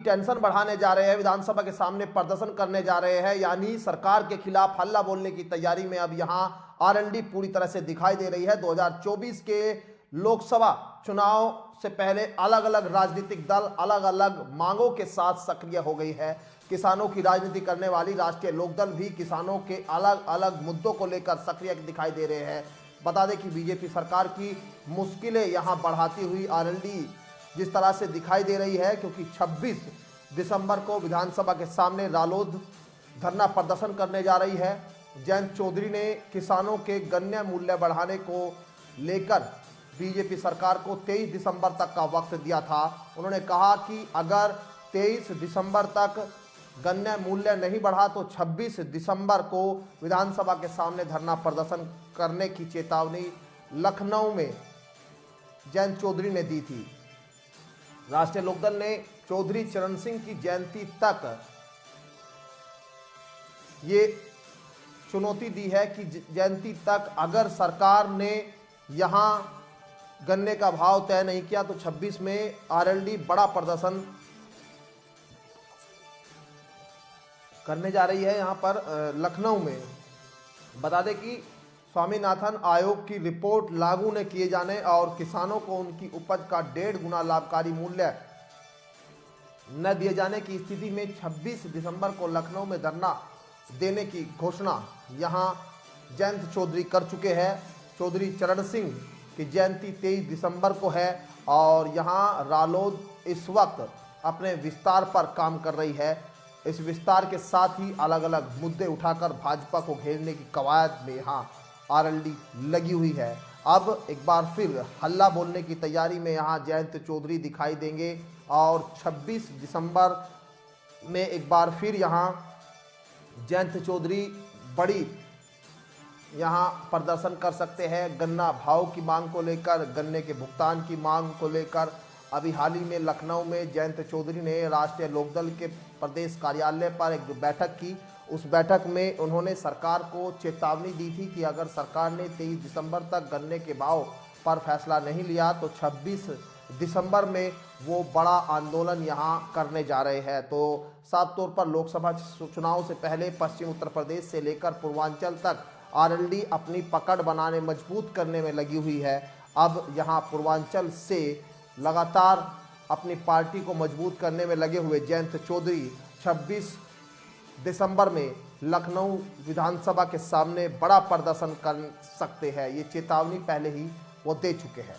Tension बढ़ाने जा रहे हैं, विधानसभा के सामने प्रदर्शन करने जा रहे हैं, यानी सरकार के खिलाफ हल्ला बोलने की तैयारी में अब यहां आरएलडी पूरी तरह से दिखाई दे रही है। 2024 के लोकसभा चुनाव से पहले अलग अलग राजनीतिक दल अलग अलग मांगों के साथ सक्रिय हो गई है। किसानों की राजनीति करने वाली राष्ट्रीय लोकदल भी किसानों के अलग अलग मुद्दों को लेकर सक्रिय दिखाई दे रहे हैं। बता दें कि बीजेपी सरकार की मुश्किलें यहां बढ़ाती हुई आरएलडी जिस तरह से दिखाई दे रही है, क्योंकि 26 दिसंबर को विधानसभा के सामने रालोद धरना प्रदर्शन करने जा रही है। जयंत चौधरी ने किसानों के गन्ना मूल्य बढ़ाने को लेकर बीजेपी सरकार को 23 दिसंबर तक का वक्त दिया था। उन्होंने कहा कि अगर 23 दिसंबर तक गन्ना मूल्य नहीं बढ़ा तो 26 दिसंबर को विधानसभा के सामने धरना प्रदर्शन करने की चेतावनी लखनऊ में जयंत चौधरी ने दी थी। राष्ट्रीय लोकदल ने चौधरी चरण सिंह की जयंती तक ये चुनौती दी है कि जयंती तक अगर सरकार ने यहां गन्ने का भाव तय नहीं किया तो 26 में आरएलडी बड़ा प्रदर्शन करने जा रही है। यहां पर लखनऊ में बता दें कि स्वामीनाथन आयोग की रिपोर्ट लागू न किए जाने और किसानों को उनकी उपज का 1.5 गुना लाभकारी मूल्य न दिए जाने की स्थिति में 26 दिसंबर को लखनऊ में धरना देने की घोषणा यहां जयंत चौधरी कर चुके हैं। चौधरी चरण सिंह की जयंती 23 दिसंबर को है और यहां रालोद इस वक्त अपने विस्तार पर काम कर रही है। इस विस्तार के साथ ही अलग अलग मुद्दे उठाकर भाजपा को घेरने की कवायद में यहां आरएलडी लगी हुई है। अब एक बार फिर हल्ला बोलने की तैयारी में यहां जयंत चौधरी दिखाई देंगे और 26 दिसंबर में एक बार फिर यहां जयंत चौधरी बड़ी यहां प्रदर्शन कर सकते हैं। गन्ना भाव की मांग को लेकर, गन्ने के भुगतान की मांग को लेकर अभी हाल ही में लखनऊ में जयंत चौधरी ने राष्ट्रीय लोकदल के प्रदेश कार्यालय पर एक बैठक की। उस बैठक में उन्होंने सरकार को चेतावनी दी थी कि अगर सरकार ने 23 दिसंबर तक गन्ने के भाव पर फैसला नहीं लिया तो 26 दिसंबर में वो बड़ा आंदोलन यहां करने जा रहे हैं। तो साफ तौर पर लोकसभा चुनाव से पहले पश्चिम उत्तर प्रदेश से लेकर पूर्वांचल तक आरएलडी अपनी पकड़ बनाने, मजबूत करने में लगी हुई है। अब यहां पूर्वांचल से लगातार अपनी पार्टी को मजबूत करने में लगे हुए जयंत चौधरी 26 दिसंबर में लखनऊ विधानसभा के सामने बड़ा प्रदर्शन कर सकते हैं। ये चेतावनी पहले ही वो दे चुके हैं।